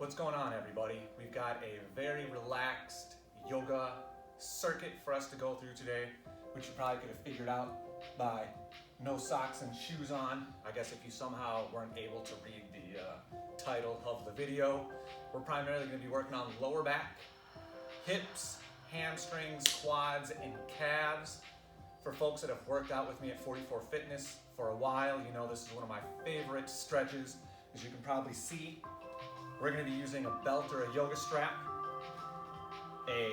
What's going on, everybody? We've got a very relaxed yoga circuit for us to go through today, which you probably could have figured out by no socks and shoes on. I guess if you somehow weren't able to read the title of the video. We're primarily going to be working on lower back, hips, hamstrings, quads, and calves. For folks that have worked out with me at 44 Fitness for a while, you know this is one of my favorite stretches. As you can probably see, we're going to be using a belt or a yoga strap. A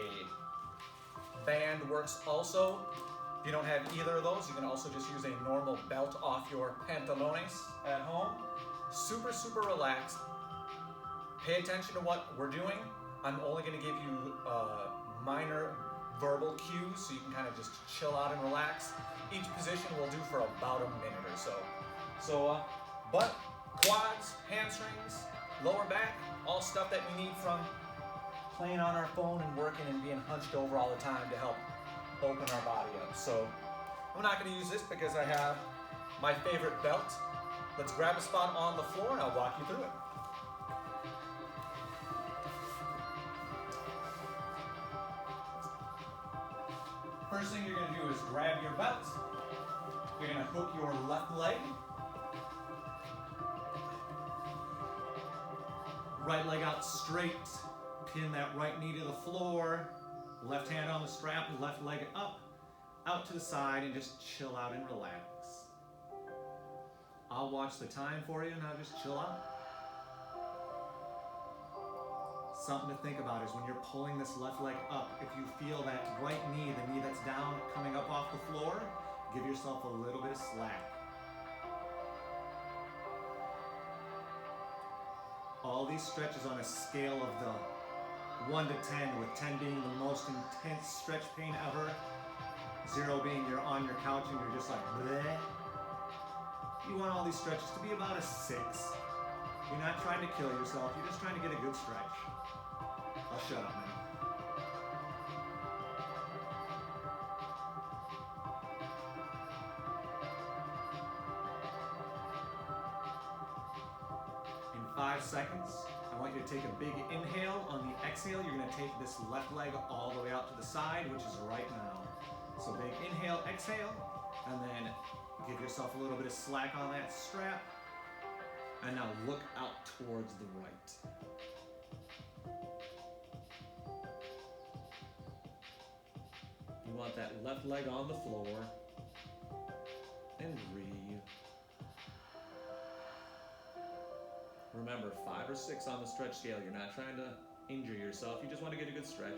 band works also. If you don't have either of those, you can also just use a normal belt off your pantalones at home. Super, super relaxed. Pay attention to what we're doing. I'm only going to give you minor verbal cues so you can kind of just chill out and relax. Each position will do for about a minute or so. Butt, quads, hamstrings, lower back, all stuff that we need from playing on our phone and working and being hunched over all the time to help open our body up. So I'm not going to use this because I have my favorite belt. Let's grab a spot on the floor and I'll walk you through it. First thing you're going to do is grab your belt. You're going to hook your left leg. Right leg out straight. Pin that right knee to the floor. Left hand on the strap, left leg up, out to the side, and just chill out and relax. I'll watch the time for you, and I'll just chill out. Something to think about is when you're pulling this left leg up, if you feel that right knee, the knee that's down, coming up off the floor, give yourself a little bit of slack. All these stretches on a scale of the 1 to 10, with 10 being the most intense stretch pain ever, 0 being you're on your couch and you're just like, bleh. You want all these stretches to be about a 6. You're not trying to kill yourself, you're just trying to get a good stretch. I'll shut up now. In 5 seconds, I want you to take a big inhale. On the exhale, you're going to take this left leg all the way out to the side, which is right now. So big inhale, exhale, and then give yourself a little bit of slack on that strap. And now look out towards the right. You want that left leg on the floor. And breathe. Remember, 5 or 6 on the stretch scale. You're not trying to injure yourself. You just want to get a good stretch.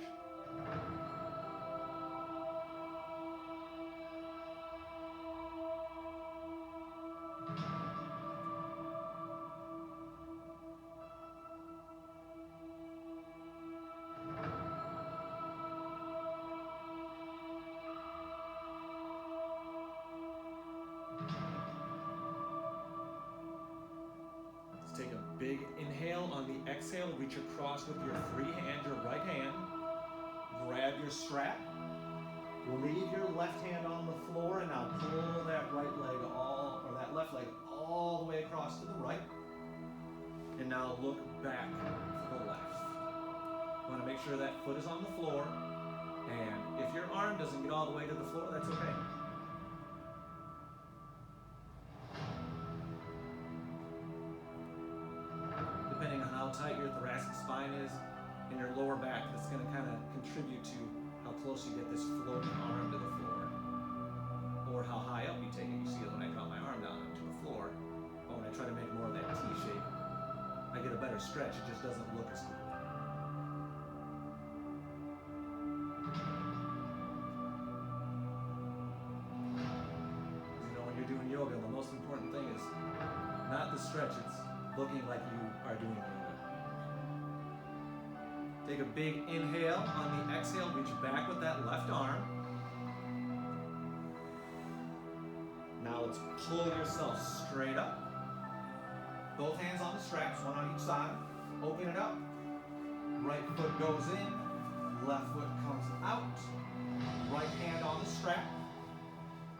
Take a big inhale. On the exhale, reach across with your free hand, your right hand. Grab your strap. Leave your left hand on the floor and now pull that right leg that left leg all the way across to the right. And now look back to the left. You want to make sure that foot is on the floor. And if your arm doesn't get all the way to the floor, that's okay. Depending on how tight your thoracic spine is and your lower back, that's going to kind of contribute to how close you get this floating arm to the floor, or how high up you take it. You see when I drop my arm down to the floor, but when I try to make more of that T shape, I get a better stretch. It just doesn't look as cool. You know, when you're doing yoga, the most important thing is not the stretch, it's looking like you are doing yoga. Take a big inhale. On the exhale, reach back with that left arm. Now let's pull yourself straight up. Both hands on the straps, one on each side. Open it up. Right foot goes in, left foot comes out. Right hand on the strap.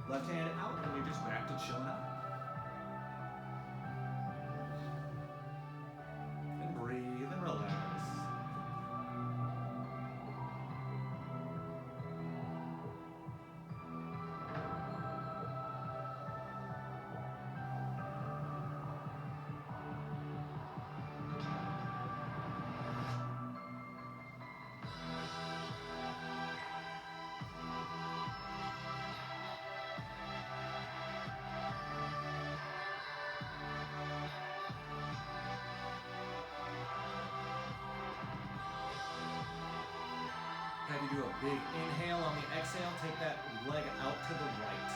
Left hand out, and you're just back to chilling out. And breathe and relax. you do a big inhale on the exhale, take that leg out to the right.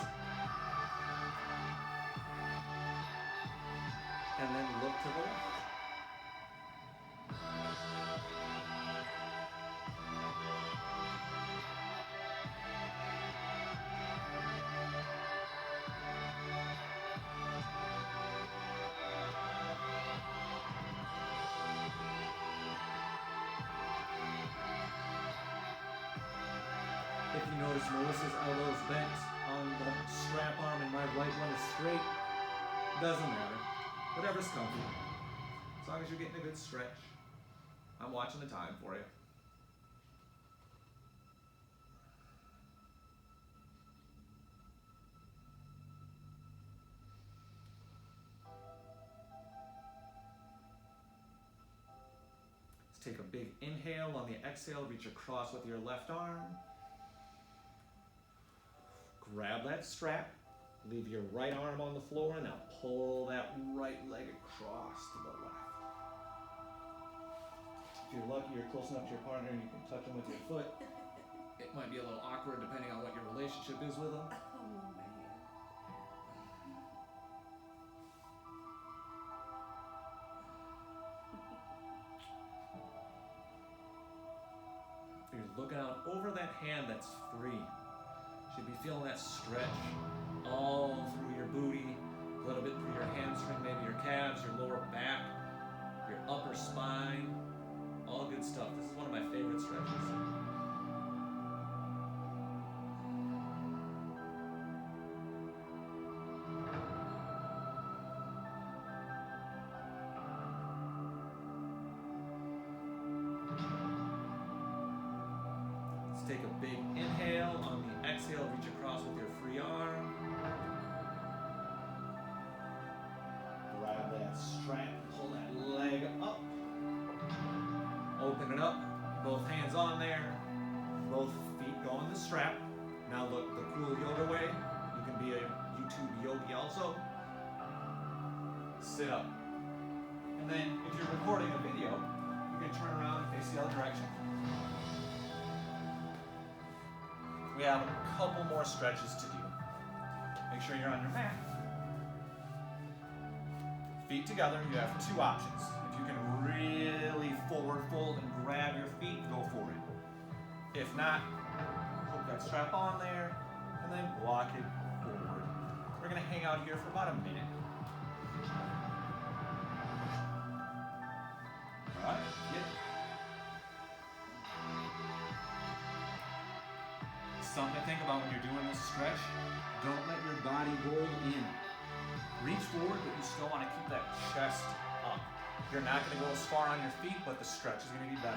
And then look to the left. If you notice Melissa's elbows bent on the strap arm and my right one is straight, doesn't matter. Whatever's comfy. As long as you're getting a good stretch. I'm watching the time for you. Let's take a big inhale. On the exhale, reach across with your left arm. Grab that strap, leave your right arm on the floor, and now pull that right leg across to the left. If you're lucky, you're close enough to your partner and you can touch them with your foot. It might be a little awkward depending on what your relationship is with them. You're looking out over that hand that's free. Should be feeling that stretch all through your booty, a little bit through your hamstring, maybe your calves, your lower back, your upper spine, all good stuff. This is one of my favorite stretches. Let's take a big inhale. On the exhale, reach across with your free arm. Grab that strap, pull that leg up. Open it up, both hands on there, both feet go in the strap. Now look the cool yoga way. You can be a YouTube yogi also. Sit up. And then if you're recording a video, you can turn around and face the other direction. We have a couple more stretches to do. Make sure you're on your mat. Feet together, you have two options. If you can really forward fold and grab your feet, go for it. If not, hook that strap on there and then walk it forward. We're gonna hang out here for about a minute. All right, Something to think about when you're doing this stretch. Don't let your body roll in. Reach forward, but you still want to keep that chest up. You're not going to go as far on your feet, but the stretch is going to be better.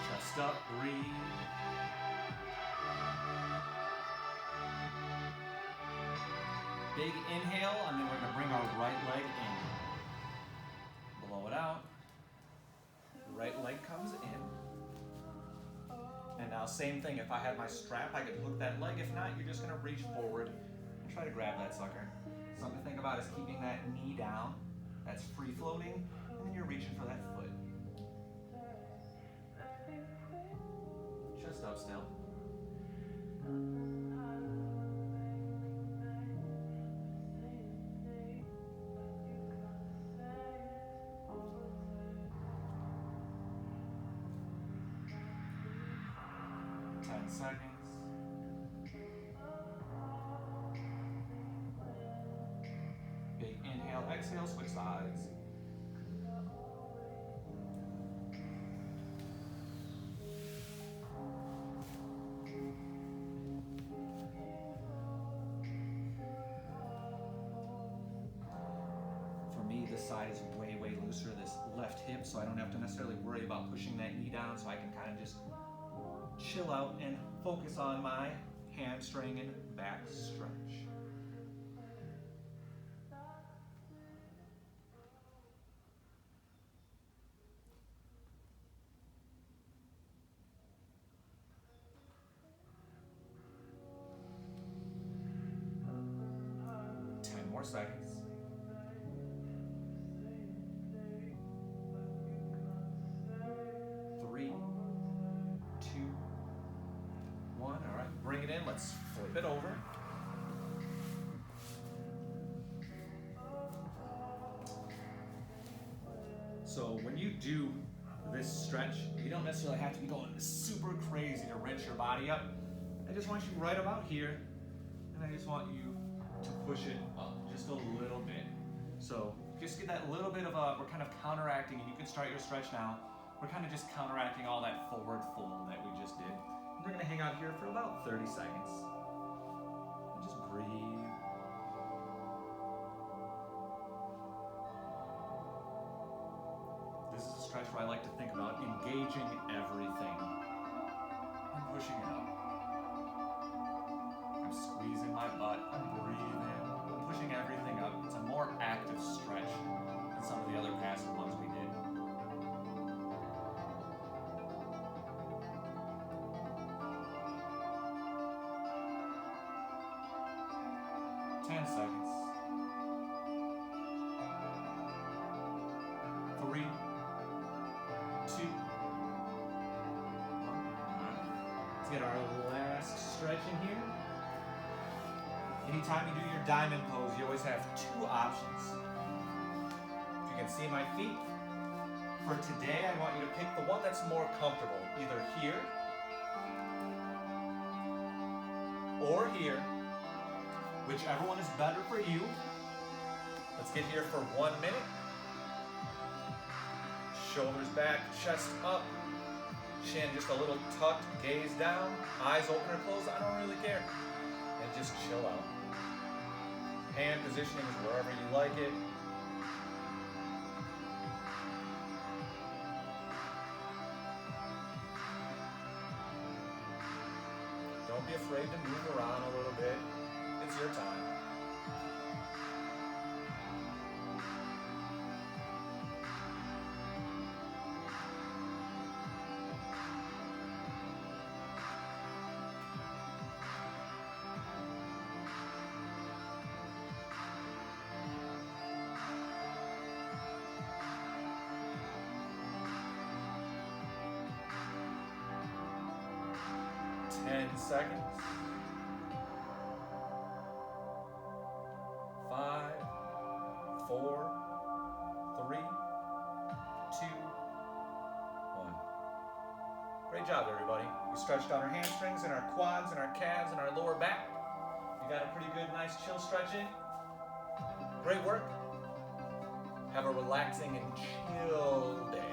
Chest up, breathe. Big inhale, and then we're going to bring our right leg in. Blow it out. Right leg comes in. And now same thing, if I had my strap, I could hook that leg. If not, you're just going to reach forward and try to grab that sucker. Something to think about is keeping that knee down. That's free floating, and then you're reaching for that foot. Chest up still. Seconds. Big inhale, exhale, switch sides. For me, this side is way looser, this left hip, so I don't have to necessarily worry about pushing that knee down, so I can kind of just chill out and focus on my hamstring and back stretch. More seconds. 3, 2, 1. All right, bring it in. Let's flip it over. So when you do this stretch, you don't necessarily have to be going super crazy to wrench your body up. I just want you right about here, and I just want you to push it up just a little bit. So just get that little bit of we're kind of counteracting, and you can start your stretch now. We're kind of just counteracting all that forward fold that we just did. And we're gonna hang out here for about 30 seconds. And just breathe. This is a stretch where I like to think about engaging everything and pushing it up. I'm squeezing my butt, I'm breathing, I'm pushing everything up. It's a more active stretch than some of the other passive ones we did. 10 seconds. 3, 2, 1. Let's get our last stretch in here. Anytime you do your diamond pose, you always have 2 options. If you can see my feet, for today I want you to pick the one that's more comfortable, either here or here, whichever one is better for you. Let's get here for 1 minute. Shoulders back, chest up, chin just a little tucked, gaze down, eyes open or closed, I don't really care. And just chill out. Hand positioning is wherever you like it. Don't be afraid to move around a little bit. It's your time. Seconds. 5, 4, 3, 2, 1. Great job, everybody. We stretched out our hamstrings and our quads and our calves and our lower back. You got a pretty good, nice chill stretch in. Great work. Have a relaxing and chill day.